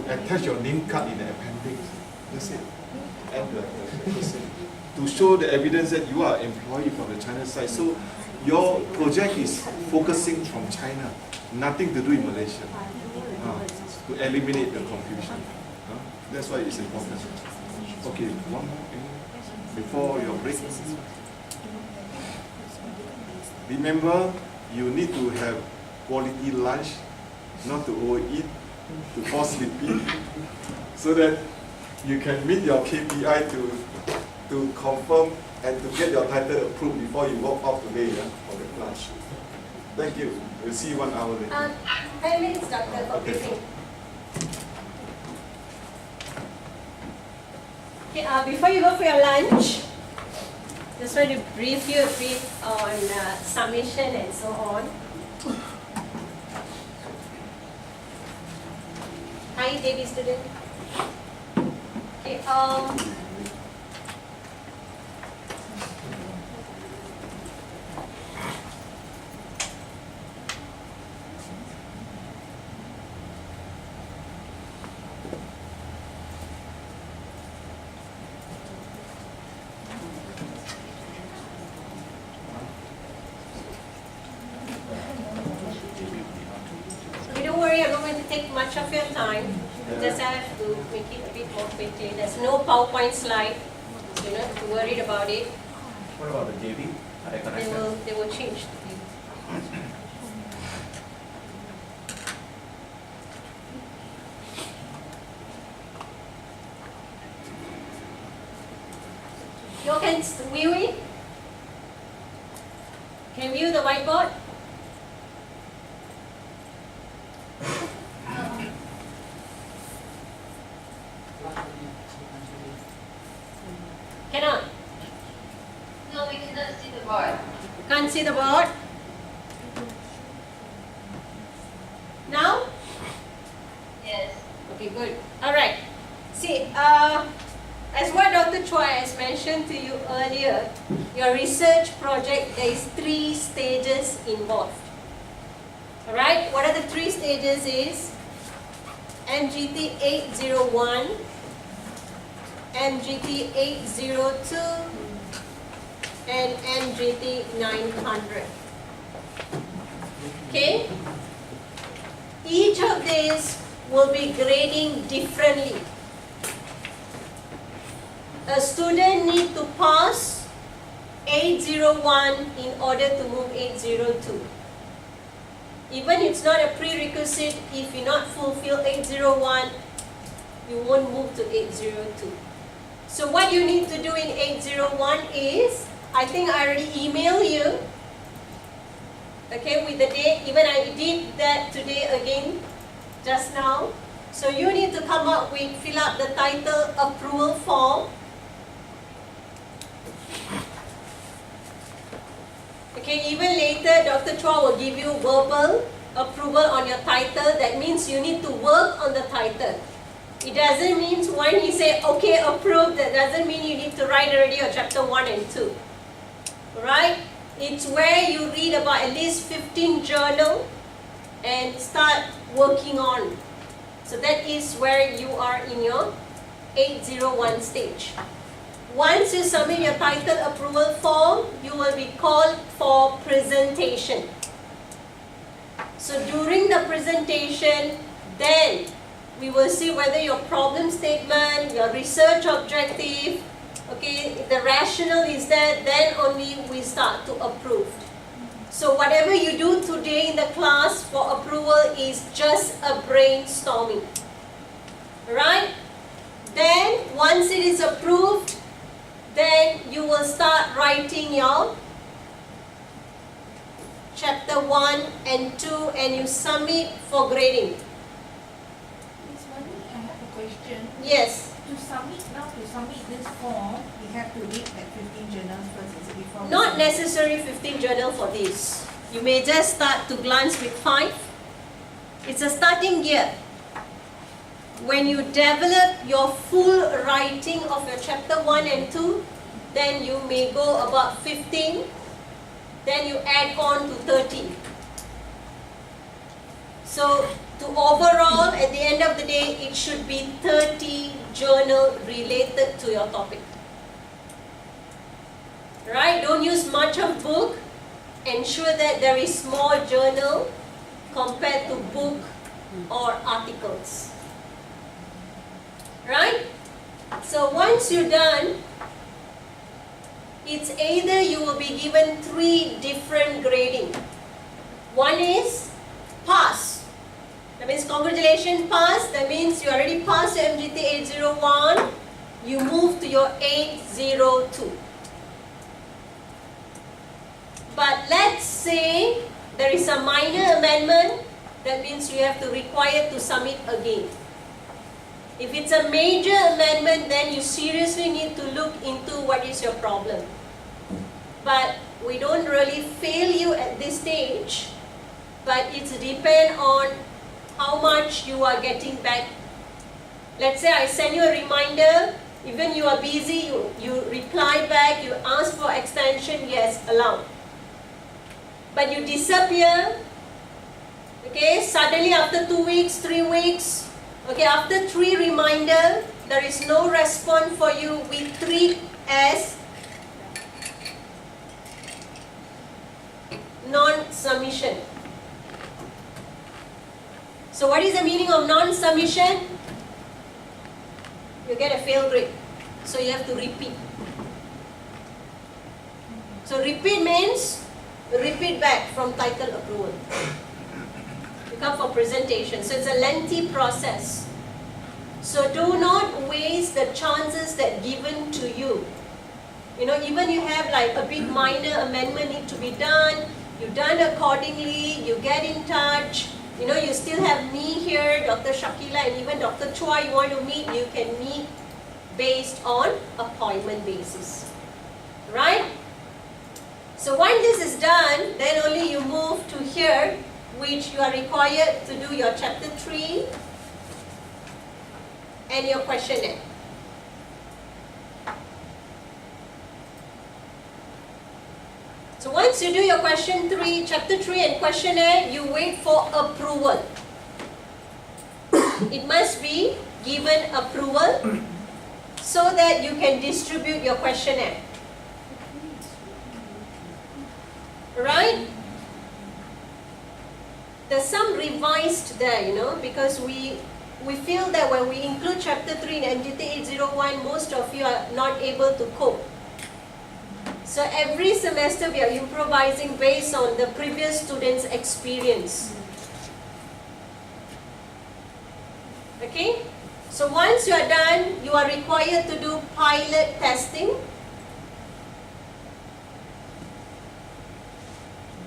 attach your name card in the appendix. That's it. And the person. To show the evidence that you are employee from the China side. So your project is focusing from China, nothing to do in Malaysia. To eliminate the confusion. That's why it's important. Okay, one more thing before your break. Remember, you need to have quality lunch, not to overeat, to fall sleepy, so that you can meet your KPI to confirm and to get your title approved before you walk off today for the class. Thank you. We'll see you 1 hour later. 5 minutes, Doctor, for Okay. briefing. Okay, before you go for your lunch, just want to brief you a bit on submission and so on. Hi, JB student. Okay, don't worry, I'm not going to take much of your time. Just have to make it a bit more quickly. There's no PowerPoint slide, so you're not too worried about it. What about the JV? Are they connected? They will change. You all can view it? Can view the whiteboard? Cannot? No, we cannot see the board. Can't see the board? Now? Yes. Okay, good. Alright. See, as what Dr. Chua has mentioned to you earlier, your research project, there is 3 stages involved. Alright, what are the 3 stages is MGT 801, MGT 802, and MGT 900. Okay? Each of these will be grading differently. A student need to pass 801 in order to move 802. Even it's not a prerequisite, if you not fulfill 801, you won't move to 802. So what you need to do in 801 is, I think I already emailed you, okay, with the date. Even I did that today again, just now. So you need to come up with, fill out the title approval form. Okay, even later, Dr. Chua will give you verbal approval on your title. That means you need to work on the title. It doesn't mean when he say, okay, approved, that doesn't mean you need to write already your chapter 1 and 2. Right? It's where you read about at least 15 journal and start working on. So that is where you are in your 801 stage. Once you submit your title approval form, you will be called for presentation. So during the presentation, then we will see whether your problem statement, your research objective, okay, if the rationale is there, then only we start to approve. So whatever you do today in the class for approval is just a brainstorming. Right? Then once it is approved, then you will start writing your chapter 1 and 2 and you submit for grading. Miss Mani, I have a question. Yes. To submit this form, we have to read like 15 journals first, is it before? Not necessary 15 journal for this. You may just start to glance with 5. It's a starting gear. When you develop your full writing of your chapter 1 and 2, then you may go about 15, then you add on to 30. So to overall, at the end of the day, it should be 30 journal related to your topic. Right? Don't use much of book. Ensure that there is small journal compared to book or articles. Right? So once you're done, it's either you will be given 3 different grading. One is pass. That means congratulations, pass. That means you already passed MGT 801. You move to your 802. But let's say there is a minor amendment. That means you have to require to submit again. If it's a major amendment, then you seriously need to look into what is your problem. But we don't really fail you at this stage, but it depends on how much you are getting back. Let's say I send you a reminder, even you are busy, you reply back, you ask for extension, yes, allowed. But you disappear, okay, suddenly after 2 weeks, 3 weeks, okay, after 3 reminder, there is no response for you, we treat as non-submission. So what is the meaning of non-submission? You get a fail grade. So you have to repeat. So repeat means repeat back from title approval. You come for presentation. So it's a lengthy process. So do not waste the chances that given to you. You know, even you have like a big minor amendment need to be done, you done accordingly, you get in touch, you know, you still have me here, Dr. Shakila and even Dr. Chua, you want to meet, you can meet based on appointment basis. Right? So once this is done, then only you move to here, which you are required to do your chapter 3 and your questionnaire. So once you do your question 3, chapter 3 and questionnaire, you wait for approval. It must be given approval so that you can distribute your questionnaire. Right? There's some revised there, you know, because we feel that when we include chapter 3 in MGT 801, most of you are not able to cope. So every semester we are improvising based on the previous students' experience. Okay? So once you are done, you are required to do pilot testing.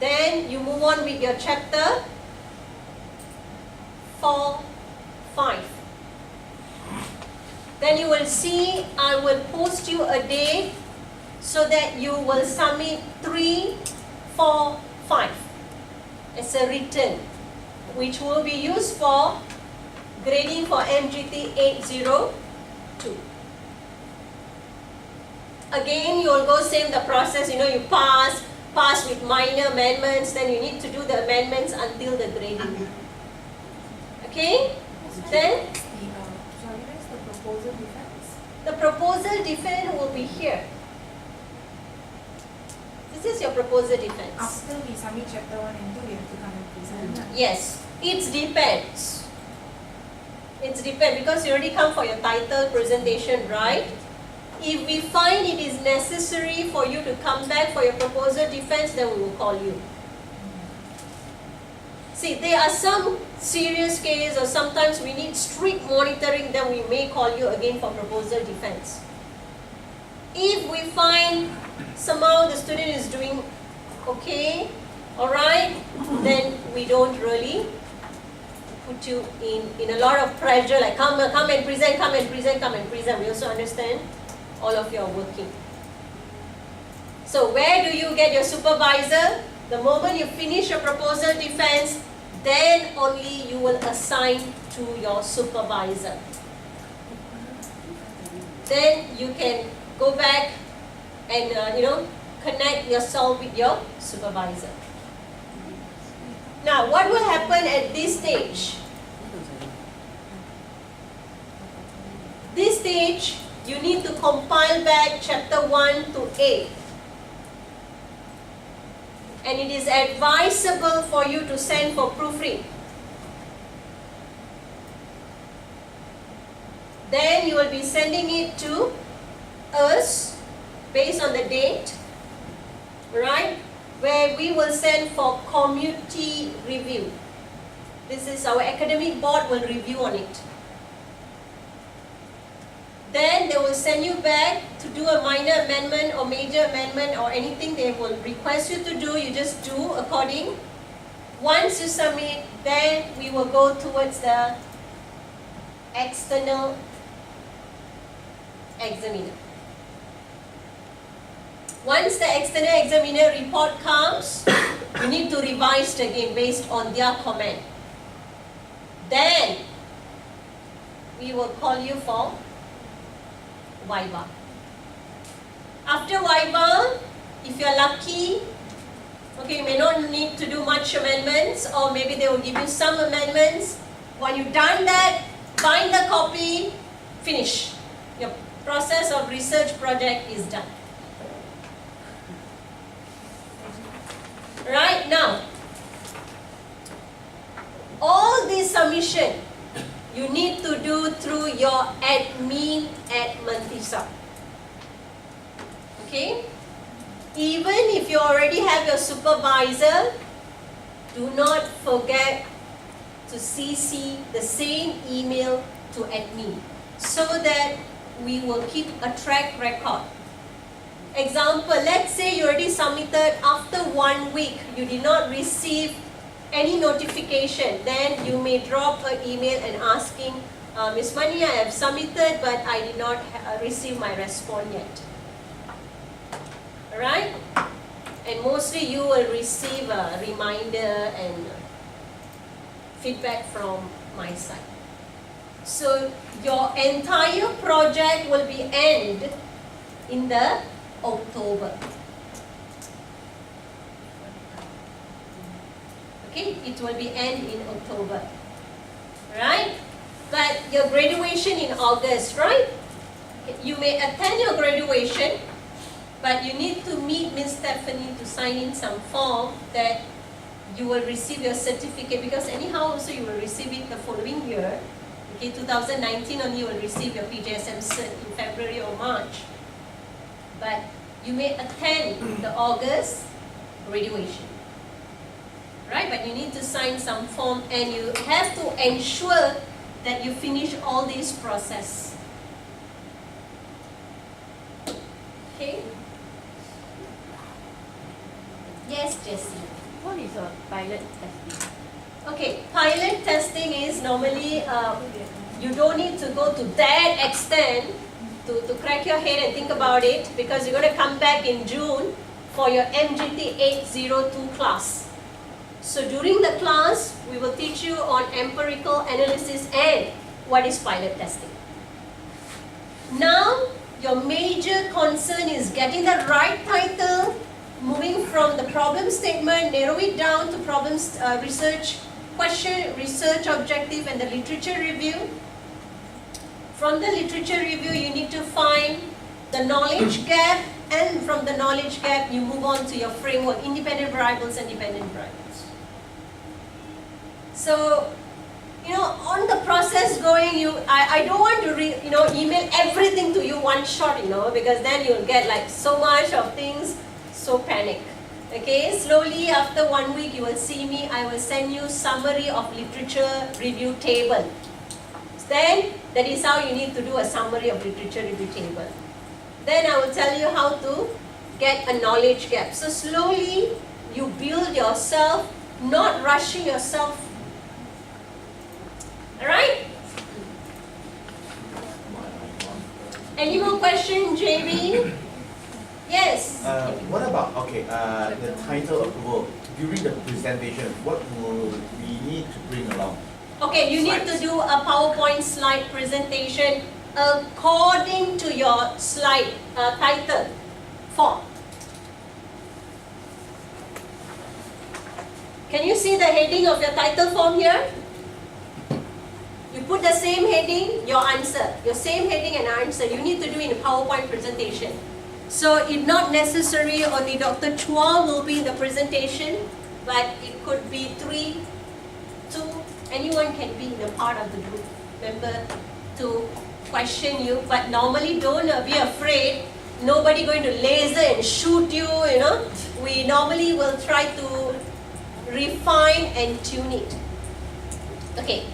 Then you move on with your chapter 4, 5. Then you will see, I will post you a date so that you will submit 3, 4, 5 as a written, which will be used for grading for MGT 802. Again, you will go same the process, you know, you pass with minor amendments, then you need to do the amendments until the grading. Okay? Then, Sorry, where's the proposal defense? the proposal defense will be here. This is your proposal defense. After we submit chapter 1 and 2, we have to come and present. Yes, it depends. It depends because you already come for your title presentation, right? If we find it is necessary for you to come back for your proposal defense, then we will call you. See, there are some serious cases or sometimes we need strict monitoring, then we may call you again for proposal defense. If we find somehow the student is doing okay, alright, then we don't really put you in a lot of pressure, like come and present, come and present, come and present. We also understand all of you are working. So where do you get your supervisor? The moment you finish your proposal defense, then only you will assign to your supervisor. Then you can go back and connect yourself with your supervisor. Now, what will happen at this stage? stage, you need to compile back chapter 1 to 8. And it is advisable for you to send for proofread. Then you will be sending it to us based on the date, right? Where we will send for community review. This is our academic board will review on it. Then they will send you back to do a minor amendment or major amendment or anything they will request you to do, you just do according. Once you submit, then we will go towards the external examiner. Once the external examiner report comes, you need to revise it again based on their comment. Then we will call you for Viva. After Viva, if you're lucky, okay, you may not need to do much amendments, or maybe they will give you some amendments. When you've done that, bind the copy, finish. Your process of research project is done. Right now, all this submission you need to do through your admin at Mantisa. Okay? Even if you already have your supervisor, do not forget to CC the same email to admin so that we will keep a track record. Example, let's say you already submitted after 1 week, you did not receive any notification, then you may drop an email and asking, Ms. Mani, I have submitted but I did not receive my response yet. Alright? And mostly you will receive a reminder and feedback from my side. So your entire project will be end in the October. Okay, it will be end in October, right? But your graduation in August, right? You may attend your graduation, but you need to meet Ms. Stephanie to sign in some form that you will receive your certificate, because anyhow also you will receive it the following year. Okay, 2019 only you will receive your PJSM cert in February or March. But you may attend the August graduation. Right, but you need to sign some form and you have to ensure that you finish all this process. Okay? Yes, Jessie. What is a pilot testing? Okay, pilot testing is normally, you don't need to go to that extent to crack your head and think about it, because you're going to come back in June for your MGT 802 class. So during the class, we will teach you on empirical analysis and what is pilot testing. Now, your major concern is getting the right title, moving from the problem statement, narrow it down to problems, research question, research objective, and the literature review. From the literature review, you need to find the knowledge gap, and from the knowledge gap, you move on to your framework, independent variables and dependent variables. So, on the process going, I don't want to email everything to you one shot, because then you'll get like so much of things, so panic. Okay, slowly after 1 week you will see me, I will send you summary of literature review table. Then, that is how you need to do a summary of literature review table. Then I will tell you how to get a knowledge gap. So slowly you build yourself, not rushing yourself. Alright? Any more questions, JB? Yes? What about, the title approval? During the presentation, what will we need to bring along? Okay, you need to do a PowerPoint slide presentation according to your slide title form. Can you see the heading of your title form here? You put the same heading, your answer. Your same heading and answer. You need to do in a PowerPoint presentation. So it's not necessary only Dr. Chua will be in the presentation, but it could be 3, 2, anyone can be in a part of the group member to question you. But normally don't be afraid. Nobody going to laser and shoot you, you know. We normally will try to refine and tune it. Okay.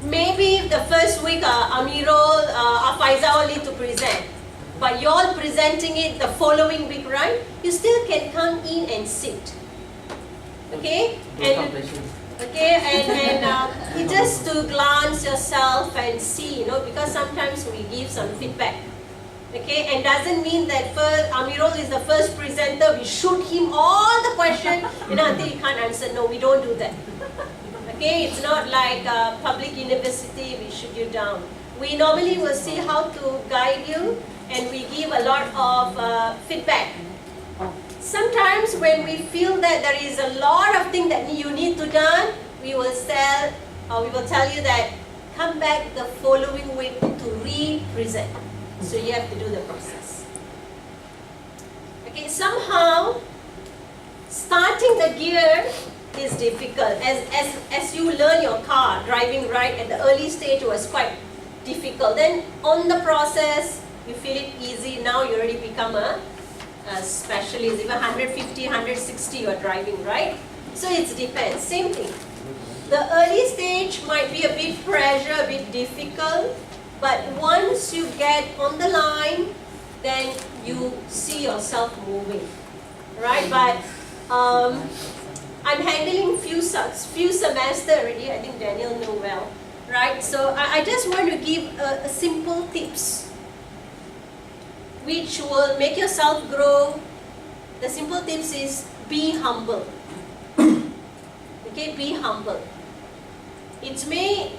Maybe the first week Amirul, Faizal will need to present. But you all presenting it the following week, right? You still can come in and sit. Okay? And just to glance yourself and see, you know, because sometimes we give some feedback. Okay, and doesn't mean that first Amirul is the first presenter, we shoot him all the questions, you know, until he can't answer. No, we don't do that. Okay, it's not like public university, we shoot you down. We normally will see how to guide you, and we give a lot of feedback. Sometimes when we feel that there is a lot of things that you need to done, we will tell you that come back the following week to re-present. So you have to do the process. Okay, somehow starting the gear is difficult. As you learn your car, driving right at the early stage was quite difficult. Then on the process, you feel it easy. Now you already become a specialist. Even 150, 160 you are driving, right? So it depends, same thing. The early stage might be a bit pressure, a bit difficult, but once you get on the line, then you see yourself moving, right? But I'm handling few semesters already. I think Daniel know well, right? So I just want to give a simple tips, which will make yourself grow. The simple tips is be humble. Okay, be humble. It may